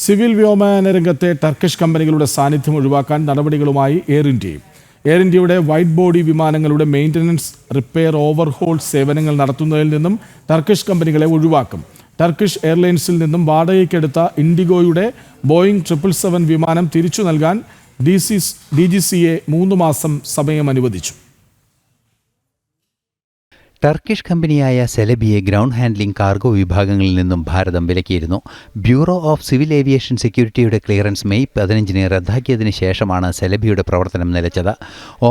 Civil വ്യോമയാന രംഗത്തെ Turkish കമ്പനികളുടെ സാന്നിധ്യം ഒഴിവാക്കാൻ നടപടികളുമായി എയർ ഇന്ത്യയും. എയർ ഇന്ത്യയുടെ വൈഡ് ബോഡി വിമാനങ്ങളുടെ മെയിൻ്റനൻസ്, റിപ്പയർ, ഓവർഹോൾ സേവനങ്ങൾ നടത്തുന്നതിൽ നിന്നും ടർക്കിഷ് കമ്പനികളെ ഒഴിവാക്കും. ടർക്കിഷ് എയർലൈൻസിൽ നിന്നും വാടകയ്ക്കെടുത്ത ഇൻഡിഗോയുടെ ബോയിങ് 777 വിമാനം തിരിച്ചു നൽകാൻ DGCA 3 മാസം സമയം അനുവദിച്ചു. ടർക്കിഷ് കമ്പനിയായ സെലബിയെ ഗ്രൗണ്ട് ഹാൻഡ്ലിംഗ് കാർഗോ വിഭാഗങ്ങളിൽ നിന്നും ഭാരതം വിലക്കിയിരുന്നു. ബ്യൂറോ ഓഫ് സിവിൽ ഏവിയേഷൻ സെക്യൂരിറ്റിയുടെ ക്ലിയറൻസ് മെയ് 15 റദ്ദാക്കിയതിനു ശേഷമാണ് സെലബിയുടെ പ്രവർത്തനം നിലച്ചത്.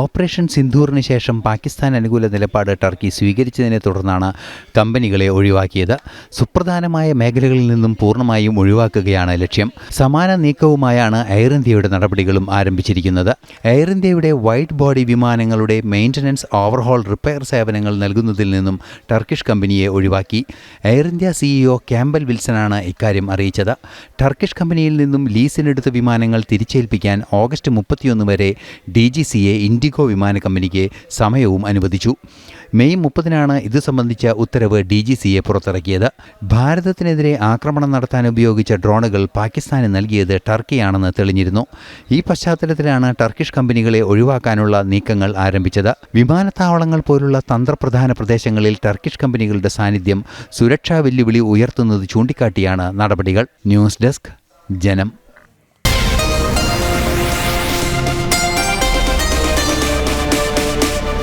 ഓപ്പറേഷൻ സിന്ധൂറിന് ശേഷം പാകിസ്ഥാൻ അനുകൂല നിലപാട് ടർക്കി സ്വീകരിച്ചതിനെ തുടർന്നാണ് കമ്പനികളെ ഒഴിവാക്കിയത്. സുപ്രധാനമായ മേഖലകളിൽ നിന്നും പൂർണ്ണമായും ഒഴിവാക്കുകയാണ് ലക്ഷ്യം. സമാന നീക്കവുമായാണ് എയർ ഇന്ത്യയുടെ നടപടികളും ആരംഭിച്ചിരിക്കുന്നത്. എയർ ഇന്ത്യയുടെ വൈഡ് ബോഡി വിമാനങ്ങളുടെ മെയിൻ്റനൻസ്, ഓവർഹോൾ, റിപ്പയർ സേവനങ്ങൾ നൽകുന്നതിൽ നിന്നും ടർക്കിഷ് കമ്പനിയെ ഒഴിവാക്കി. എയർ ഇന്ത്യ CEO ക്യാമ്പൽ വിൽസനാണ് ഇക്കാര്യം അറിയിച്ചത്. ടർക്കിഷ് കമ്പനിയിൽ നിന്നും ലീസിനെടുത്ത വിമാനങ്ങൾ തിരിച്ചേൽപ്പിക്കാൻ ഓഗസ്റ്റ് 31 വരെ DGCA ഇൻഡിഗോ വിമാന കമ്പനിക്ക് സമയവും അനുവദിച്ചു. മെയ് 30 ഇത് സംബന്ധിച്ച ഉത്തരവ് DGCA പുറത്തിറക്കിയത്. ഭാരതത്തിനെതിരെ ആക്രമണം നടത്താൻ ഉപയോഗിച്ച ഡ്രോണുകൾ പാകിസ്ഥാന് നൽകിയത് ടർക്കിയാണെന്ന് തെളിഞ്ഞിരുന്നു. ഈ പശ്ചാത്തലത്തിലാണ് ടർക്കിഷ് കമ്പനികളെ ഒഴിവാക്കാനുള്ള നീക്കങ്ങൾ ആരംഭിച്ചത്. വിമാനത്താവളങ്ങൾ പോലുള്ള തന്ത്രപ്രധാന പ്രദേശങ്ങളിൽ ടർക്കിഷ് കമ്പനികളുടെ സാന്നിധ്യം സുരക്ഷാ വെല്ലുവിളി ഉയർത്തുന്നത് ചൂണ്ടിക്കാട്ടിയാണ് നടപടികൾ. ന്യൂസ് ഡെസ്ക്, ജനം.